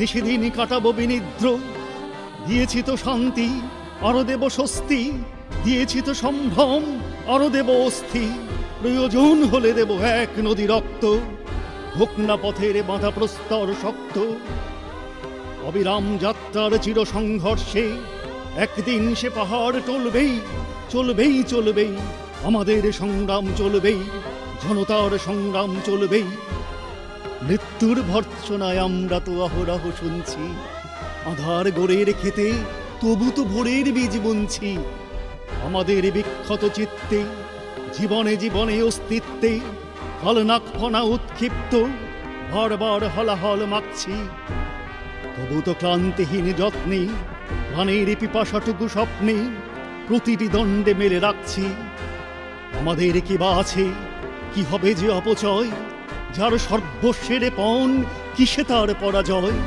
নিশিদিন কাটাবো বিনিদ্র। দিয়েছি তো শান্তি, আরো দেব স্বস্তি, দিয়েছি তো সম্ভ্রম, আরো দেব অস্থি। প্রয়োজন হলে দেব এক নদী রক্ত, হোক না পথের বাঁধা প্রস্তর শক্ত। অবিরাম যাত্রার চির সংঘর্ষে একদিন সে পাহাড় টলবেই, চলবেই চলবেই। আমাদের সংগ্রাম চলবেই, জনতার সংগ্রাম চলবেই। মৃত্যুর ভর্ৎসনায় আমরা তো অহরহ শুনছি, আধার গোড়ের খেতে তবু তো ভোরের বীজ বুনছি। আমাদের বিক্ষত চিত্তে, জীবনে জীবনে অস্তিত্বে হলনাক ফনা উৎক্ষিপ্ত, বারবার হলাহল মাখছি। তবু তো ক্লান্তিহীন যত্নে, প্রাণের পিপাসাটুকু স্বপ্নে প্রতিটি দণ্ডে মেলে রাখছি। আমাদের কি বা আছে, কি হবে যে অপচয়, যার সর্বস্বের পণ কিসে তার পরাজয়।